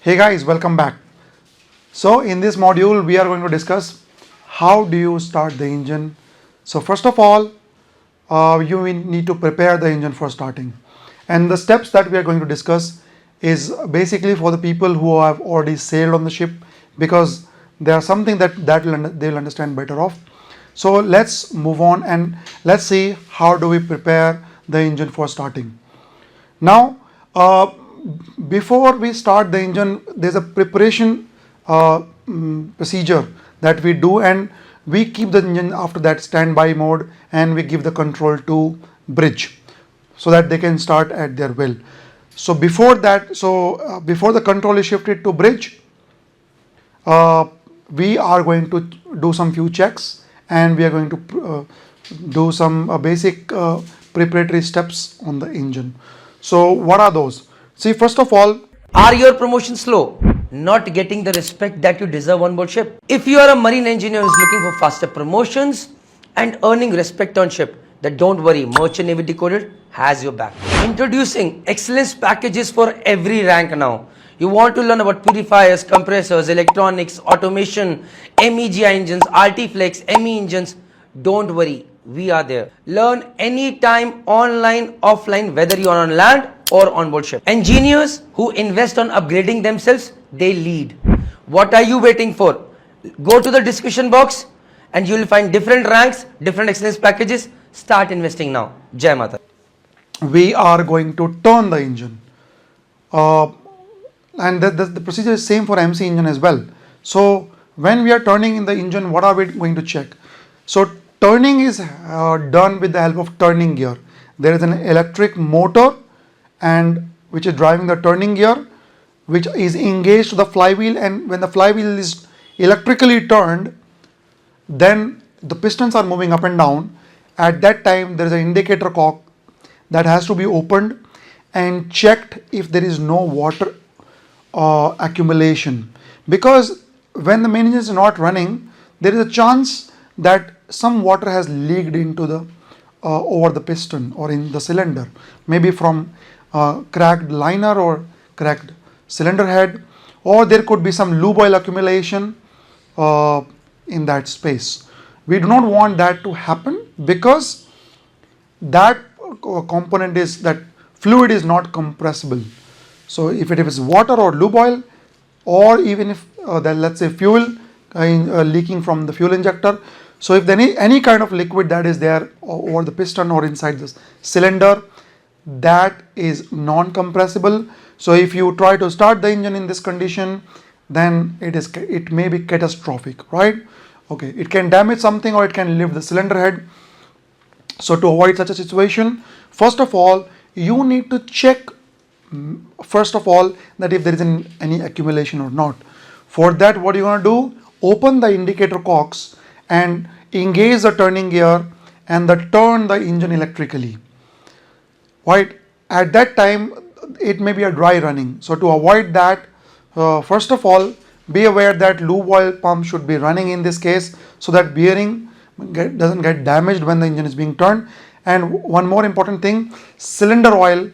Hey guys, welcome back. So in this module we are going to discuss how do you start the engine. So first of all, you will need to prepare the engine for starting, and the steps that we are going to discuss is basically for the people who have already sailed on the ship, because there are something they will understand better of. So let's move on and let's see how do we prepare the engine for starting. Now, before we start the engine, there's a preparation procedure that we do, and we keep the engine after that standby mode, and we give the control to bridge so that they can start at their will. So before that, before the control is shifted to bridge, we are going to do some few checks, and we are going to do some basic preparatory steps on the engine. So what are those? See, first of all, Are your promotions slow? Not getting the respect that you deserve on board ship? If you are a marine engineer who is looking for faster promotions and earning respect on ship, then don't worry, Merchant Navy Decoded has your back. Introducing excellence packages for every rank now. You want to learn about purifiers, compressors, electronics, automation, MEGI engines, RT Flex, ME engines. Don't worry, we are there. Learn anytime, online, offline, whether you are on land or on board ship. Engineers who invest on upgrading themselves, they lead. What are you waiting for? Go to the description box and you will find different ranks, different excellence packages. Start investing now. Jai Mata. we are going to turn the engine. And the procedure is same for MC engine as well. So when we are turning in the engine, what are we going to check? So turning is done with the help of turning gear. There is an electric motor and which is driving the turning gear, which is engaged to the flywheel, and when the flywheel is electrically turned, then the pistons are moving up and down. At that time there is an indicator cock that has to be opened and checked if there is no water accumulation, because when the main engine is not running, there is a chance that some water has leaked into the over the piston or in the cylinder, maybe from cracked liner or cracked cylinder head, or there could be some lube oil accumulation in that space. We do not want that to happen, because that component is that fluid is not compressible. So if it is water or lube oil, or even if let's say fuel leaking from the fuel injector, so if any kind of liquid that is there over the piston or inside this cylinder, that is non-compressible. So if you try to start the engine in this condition, then it may be catastrophic, right? Okay, it can damage something or it can lift the cylinder head. So to avoid such a situation, first of all, you need to check first of all that if there is any accumulation or not. For that, what you're going to do, open the indicator cocks and engage the turning gear and turn the engine electrically. Right? At that time, it may be a dry running. So to avoid that, first of all, be aware that lube oil pump should be running in this case, so that bearing doesn't get damaged when the engine is being turned. And one more important thing, cylinder oil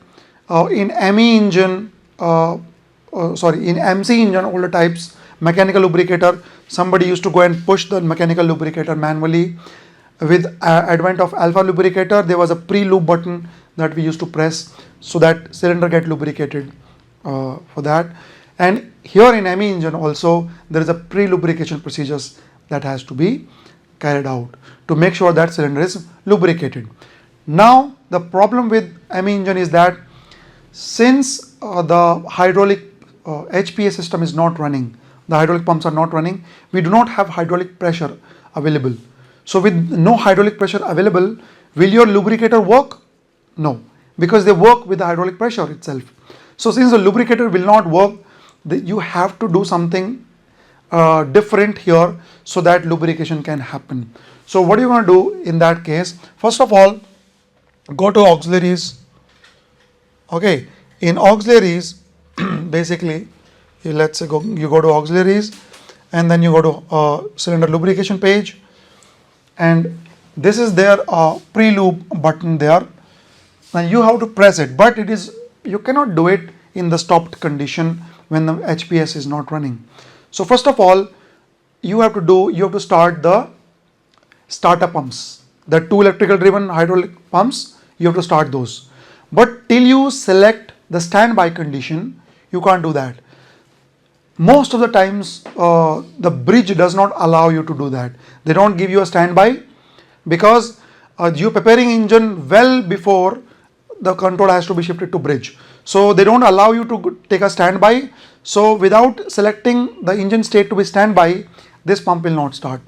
in ME engine, in MC engine, older types, mechanical lubricator, somebody used to go and push the mechanical lubricator manually. With advent of alpha lubricator, there was a pre-lube button that we used to press so that cylinder get lubricated for that. And here in ME engine also, there is a pre-lubrication procedures that has to be carried out to make sure that cylinder is lubricated. Now the problem with ME engine is that since the hydraulic HPA system is not running, the hydraulic pumps are not running, we do not have hydraulic pressure available. So with no hydraulic pressure available, will your lubricator work? No, because they work with the hydraulic pressure itself. So since the lubricator will not work, you have to do something different here so that lubrication can happen. So what you want to do in that case, first of all, go to auxiliaries. Okay, in auxiliaries, basically, let's say you go to auxiliaries, and then you go to cylinder lubrication page, and this is their pre-lube button there. Now you have to press it, but you cannot do it in the stopped condition when the HPS is not running. So first of all, you have to start the starter pumps, the two electrical driven hydraulic pumps. You have to start those, but till you select the standby condition, you can't do that. Most of the times the bridge does not allow you to do that. They don't give you a standby because you're preparing engine well before the control has to be shifted to bridge. So they don't allow you to take a standby. So without selecting the engine state to be standby, this pump will not start.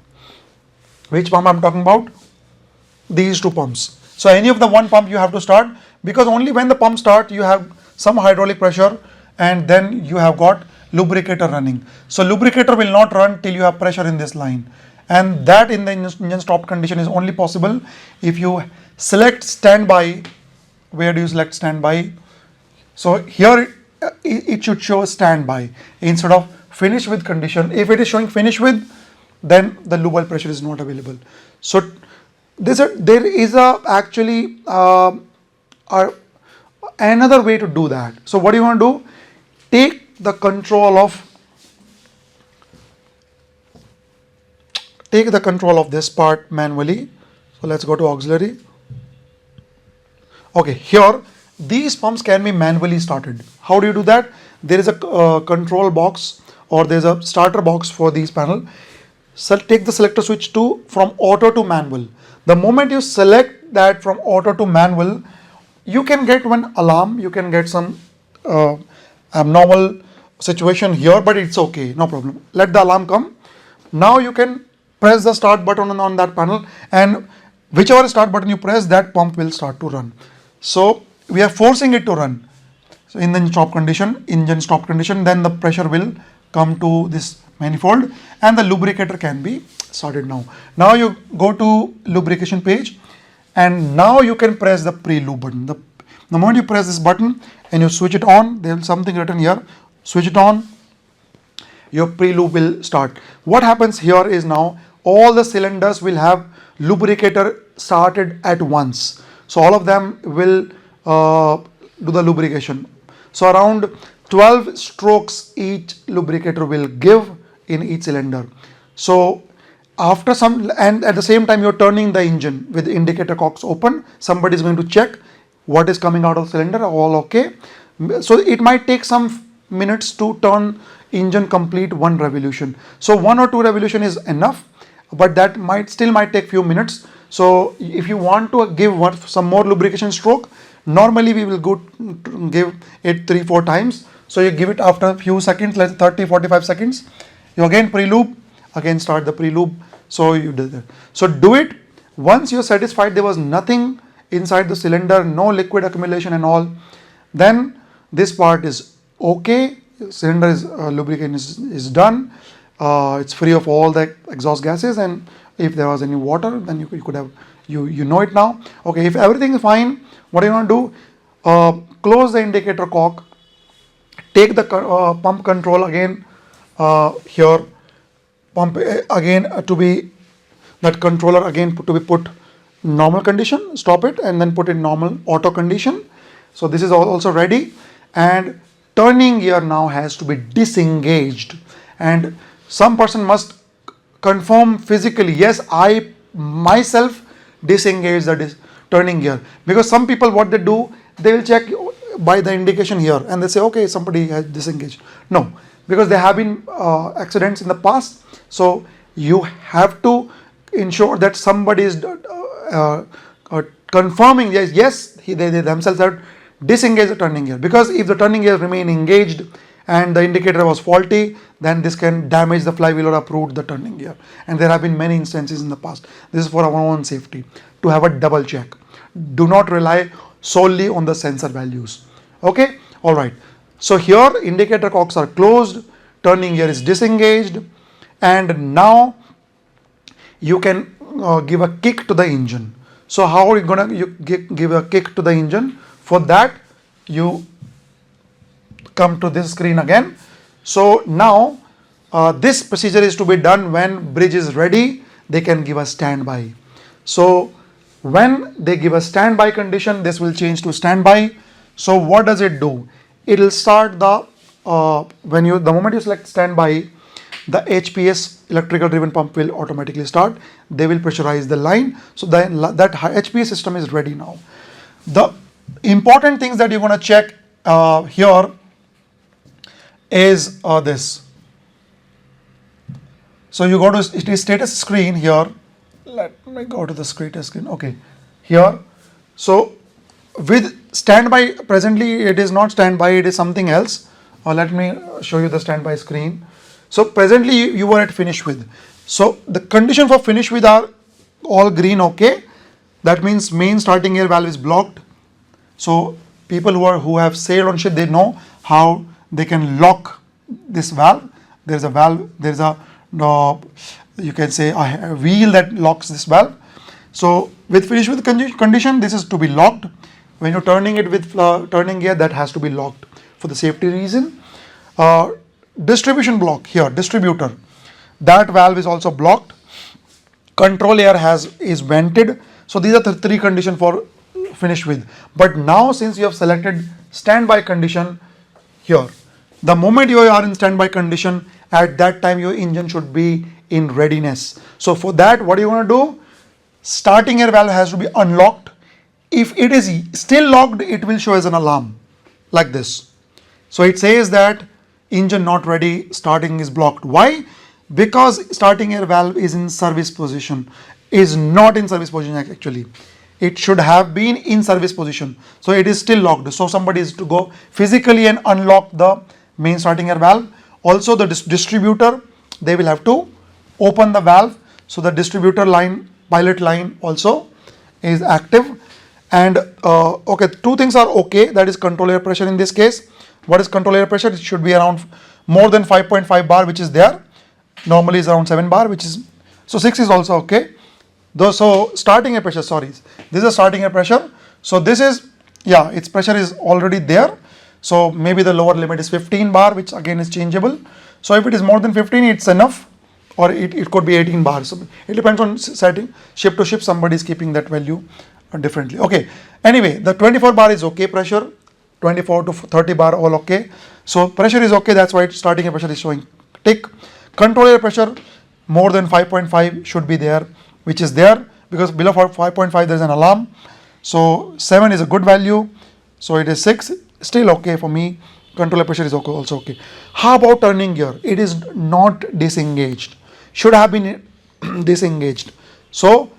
Which pump I'm talking about? These two pumps. So any of the one pump you have to start, because only when the pump start you have some hydraulic pressure and then you have got lubricator running. So lubricator will not run till you have pressure in this line, and that in the engine stop condition is only possible if you select standby. Where do you select standby? So here it should show standby instead of finish with condition. If it is showing finish with, then the lube oil pressure is not available. So there is actually another way to do that. So what do you want to do? Take the control of this part manually. So let's go to auxiliary. Okay, here these pumps can be manually started. How do you do that? There is a control box, or there is a starter box for these panel. So take the selector switch from auto to manual. The moment you select that from auto to manual, you can get one alarm, you can get some abnormal situation here, but it's okay, no problem. Let the alarm come. Now you can press the start button on that panel, and whichever start button you press, that pump will start to run. So we are forcing it to run. So in the engine stop condition, then the pressure will come to this manifold and the lubricator can be started now. Now you go to lubrication page, and now you can press the pre-lube button. The moment you press this button and you switch it on, there is something written here, switch it on, your pre-lube will start. What happens here is now all the cylinders will have lubricator started at once. So all of them will do the lubrication. So around 12 strokes each lubricator will give in each cylinder. So after some, and at the same time you're turning the engine with the indicator cocks open, somebody is going to check what is coming out of the cylinder, all okay. So it might take some minutes to turn engine complete one revolution. So 1 or 2 revolution is enough, but that still might take few minutes. So if you want to give some more lubrication stroke, normally we will give it 3-4 times. So you give it after a few seconds, like 30-45 seconds. You again pre-lube, again start the pre-lube. So you do that. So do it once you're satisfied there was nothing inside the cylinder, no liquid accumulation and all. Then this part is okay. Cylinder is lubrication is done. It's free of all the exhaust gases, and if there was any water, then you could have you know it now. Okay, if everything is fine, what do you want to do? Close the indicator cock. Take the pump control again here. Pump again to be that controller again to be put normal condition. Stop it and then put in normal auto condition. So this is also ready, and turning gear now has to be disengaged, and some person must confirm physically, yes, I myself disengage the turning gear, because some people what they do, they will check by the indication here and they say okay, somebody has disengaged. No, because there have been accidents in the past, so you have to ensure that somebody is confirming yes they themselves have disengaged the turning gear, because if the turning gear remain engaged and the indicator was faulty, then this can damage the flywheel or uproot the turning gear, and there have been many instances in the past. This is for our own safety, to have a double check. Do not rely solely on the sensor values. Okay, all right. So here indicator cocks are closed, turning gear is disengaged, and now you can give a kick to the engine. So how are you gonna give a kick to the engine? For that you come to this screen again. So now this procedure is to be done when bridge is ready, they can give a standby. So when they give a standby condition, this will change to standby. So what does it do? It will start the the moment you select standby, the HPS electrical driven pump will automatically start. They will pressurize the line. So then that HPS system is ready now. The important things that you're going to check here is this. So you go to status screen here. Let me go to the status screen. Okay, here. So with standby, presently it is not standby, it is something else. Let me show you the standby screen. So presently you were at finish with. So the condition for finish with are all green, okay. That means main starting air valve is blocked. So people who have sailed on ship, they know how they can lock this valve. There's a valve, there's a you can say a wheel that locks this valve. So with finish with condition, this is to be locked. When you're turning it with turning gear, that has to be locked for the safety reason. Distribution block here, distributor, that valve is also blocked. Control air is vented. So these are the three conditions for finish with. But now since you have selected standby condition here, the moment you are in standby condition, at that time your engine should be in readiness. So for that, what you want to do? Starting air valve has to be unlocked. If it is still locked, it will show as an alarm like this. So it says that engine not ready, starting is blocked. Why? Because starting air valve is in service position, is not in service position actually. It should have been in service position. So it is still locked. So somebody is to go physically and unlock the main starting air valve. Also the distributor, they will have to open the valve. So the distributor line, pilot line also is active. And okay, two things are okay. That is control air pressure in this case. What is control air pressure? It should be around more than 5.5 bar, which is there. Normally is around 7 bar, which is, so 6 is also okay. Though, so starting air pressure, sorry, this is a starting air pressure. So this is, yeah, its pressure is already there. So maybe the lower limit is 15 bar, which again is changeable. So if it is more than 15, it's enough, or it could be 18 bar. So it depends on setting, ship to ship, somebody is keeping that value differently. Okay, anyway, the 24 bar is okay pressure, 24 to 30 bar all okay. So pressure is okay, that's why starting air pressure is showing tick. Control air pressure more than 5.5 should be there, which is there, because below 5.5 there is an alarm. So 7 is a good value, so it is 6, still okay for me. Control air pressure is okay, also okay. How about turning gear? It is not disengaged, should have been disengaged. So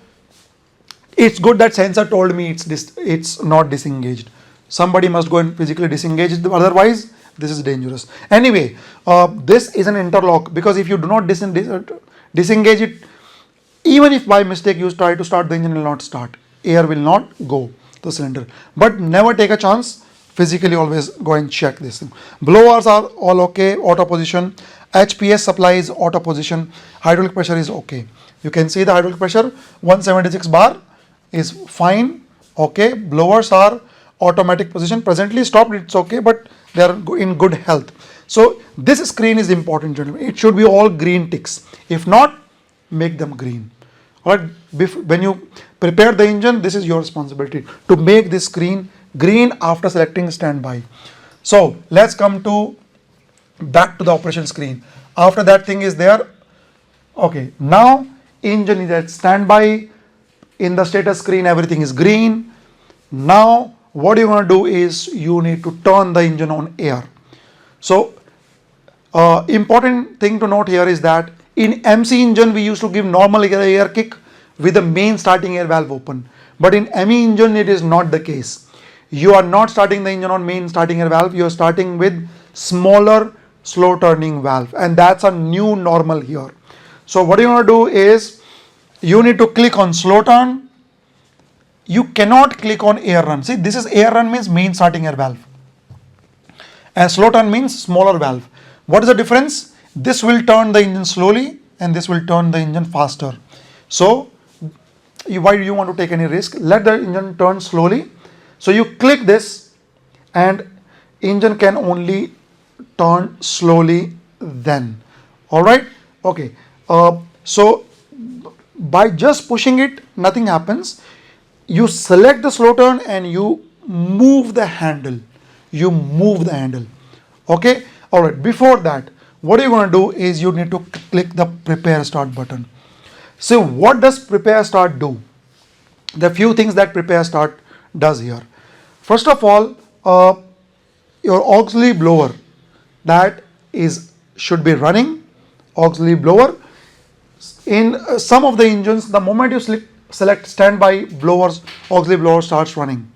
it's good that sensor told me it's not disengaged. Somebody must go and physically disengage it, otherwise this is dangerous. Anyway, this is an interlock, because if you do not disengage it, even if by mistake you try to start, the engine will not start, air will not go to the cylinder. But never take a chance, physically always go and check this thing. Blowers are all okay, auto position. HPS supply is auto position. Hydraulic pressure is okay. You can see the hydraulic pressure 176 bar is fine, okay. Blowers are automatic position, presently stopped, it's okay, but they are in good health. So this screen is important, gentlemen. It should be all green ticks. If not, make them green. Alright, when you prepare the engine, this is your responsibility to make this screen green after selecting standby. So let's come to back to the operation screen. After that thing is there, okay, now engine is at standby. In the status screen everything is green. Now what you want to do is you need to turn the engine on air. So important thing to note here is that in MC engine we used to give normal air kick with the main starting air valve open, but in ME engine it is not the case. You are not starting the engine on main starting air valve, you are starting with smaller slow turning valve, and that's a new normal here. So what you want to do is you need to click on slow turn. You cannot click on air run. See, this is air run means main starting air valve, and slow turn means smaller valve. What is the difference? This will turn the engine slowly and this will turn the engine faster. So why do you want to take any risk? Let the engine turn slowly. So you click this and engine can only turn slowly then. All right, okay. So by just pushing it, nothing happens. You select the slow turn and you move the handle. Okay. Alright, before that, what you're going to do is you need to click the prepare start button. So what does prepare start do? There are few things that prepare start does here. First of all, your auxiliary blower that is should be running. Auxiliary blower in some of the engines, the moment you select standby blowers, auxiliary blower starts running.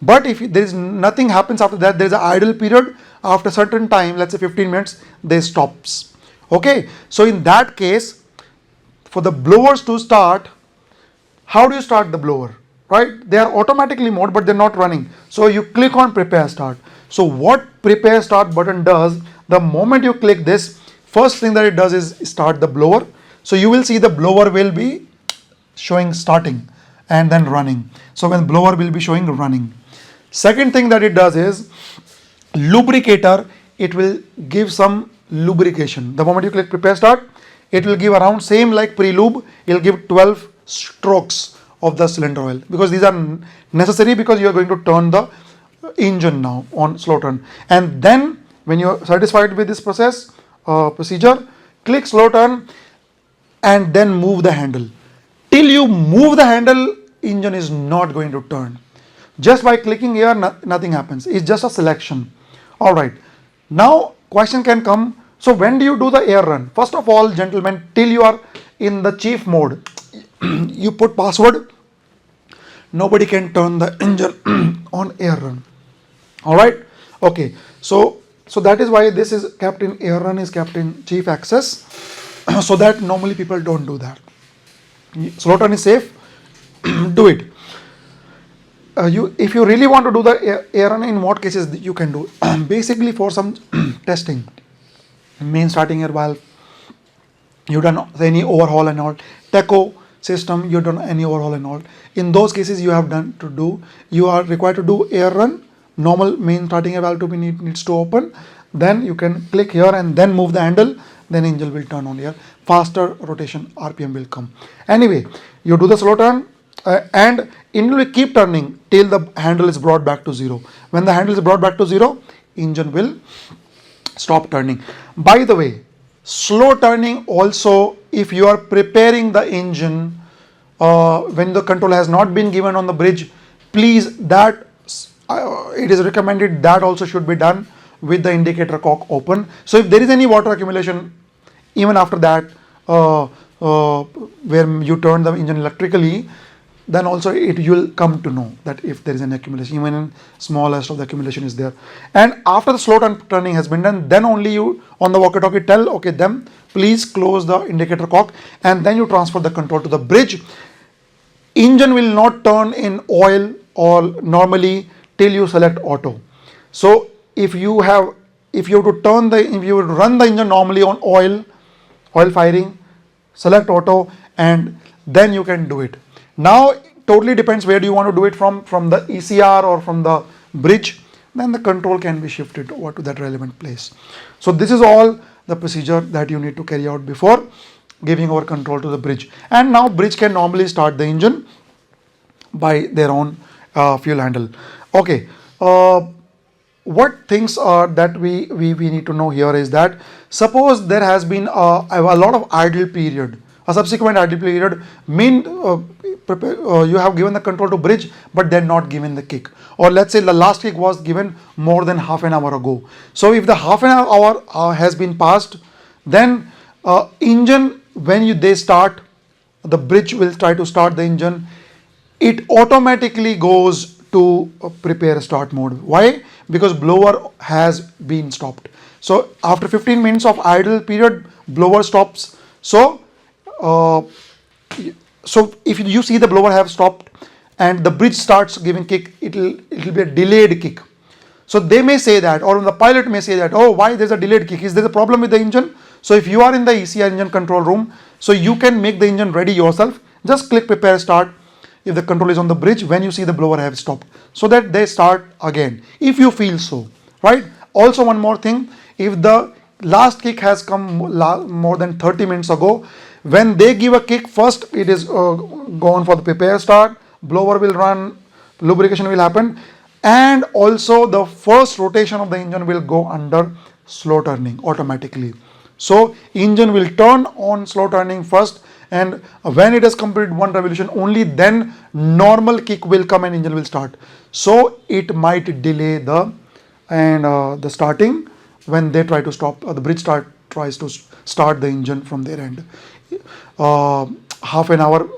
But if there is nothing happens after that, there is an idle period. After a certain time, let's say 15 minutes, they stops. Okay, so in that case, for the blowers to start, how do you start the blower? Right, they are automatically mode, but they're not running. So you click on prepare start. So what prepare start button does, the moment you click this, first thing that it does is start the blower. So you will see the blower will be showing starting and then running. So when blower will be showing running. Second thing that it does is lubricator, it will give some lubrication. The moment you click prepare start, it will give around same like pre-lube, it will give 12 strokes of the cylinder oil, because these are necessary because you are going to turn the engine now on slow turn. And then when you are satisfied with this procedure, click slow turn and then move the handle. Till you move the handle, engine is not going to turn. Just by clicking here, nothing happens. It's just a selection. Alright, now question can come, so when do you do the air run? First of all, gentlemen, till you are in the chief mode, you put password, nobody can turn the engine on air run. Alright, okay, so that is why this is kept in air run, is kept in chief access, so that normally people don't do that. Slow turn is safe, do it. If you really want to do the air run, in what cases you can do? Basically for some testing, main starting air valve, you done any overhaul and all, tacho system, you done any overhaul and all. In those cases you are required to do air run. Normal main starting air valve to be needs to open. Then you can click here and then move the handle. Then engine will turn on here. Faster rotation RPM will come. Anyway, you do the slow turn and engine will keep turning till the handle is brought back to 0. When the handle is brought back to 0, engine will stop turning. By the way, slow turning also, if you are preparing the engine when the control has not been given on the bridge, please, that it is recommended that also should be done with the indicator cock open. So if there is any water accumulation even after that where you turn the engine electrically, then also you will come to know that if there is an accumulation, even in smallest of the accumulation is there. And after the slow turning has been done, then only you on the walkie-talkie tell, okay, them please close the indicator cock, and then you transfer the control to the bridge. Engine will not turn in oil or normally till you select auto. So if you run the engine normally on oil firing, select auto, and then you can do it. Now totally depends where do you want to do it from the ECR or from the bridge, then the control can be shifted over to that relevant place. So this is all the procedure that you need to carry out before giving over control to the bridge. And now bridge can normally start the engine by their own fuel handle. Okay, what things are that we need to know here is that suppose there has been a lot of idle period, a subsequent idle period, you have given the control to bridge but they're not given the kick, or let's say the last kick was given more than half an hour ago. So if the half an hour has been passed, then engine, when they start, the bridge will try to start the engine, it automatically goes to prepare start mode. Why? Because blower has been stopped. So after 15 minutes of idle period, blower stops. So if you see the blower have stopped and the bridge starts giving kick, it'll be a delayed kick. So they may say that, or the pilot may say that, oh, why there's a delayed kick? Is there a problem with the engine? So if you are in the ECR engine control room, so you can make the engine ready yourself. Just click prepare start if the control is on the bridge when you see the blower have stopped, so that they start again if you feel so, right? Also one more thing, if the last kick has come more than 30 minutes ago, when they give a kick, first it is gone for the prepare start, blower will run, lubrication will happen, and also the first rotation of the engine will go under slow turning automatically. So engine will turn on slow turning first, and when it has completed one revolution, only then normal kick will come and engine will start. So it might delay the starting when they try to stop, the bridge tries to start the engine from their end. uh, Half an hour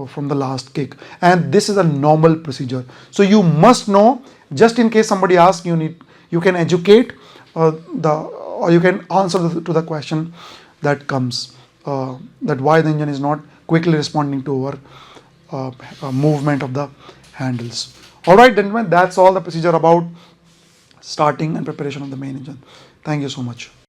from the last kick, and this is a normal procedure. So you must know, just in case somebody asks, you can educate the or you can answer to the question that comes, that why the engine is not quickly responding to our movement of the handles. All right, gentlemen, that's all the procedure about starting and preparation of the main engine. Thank you so much.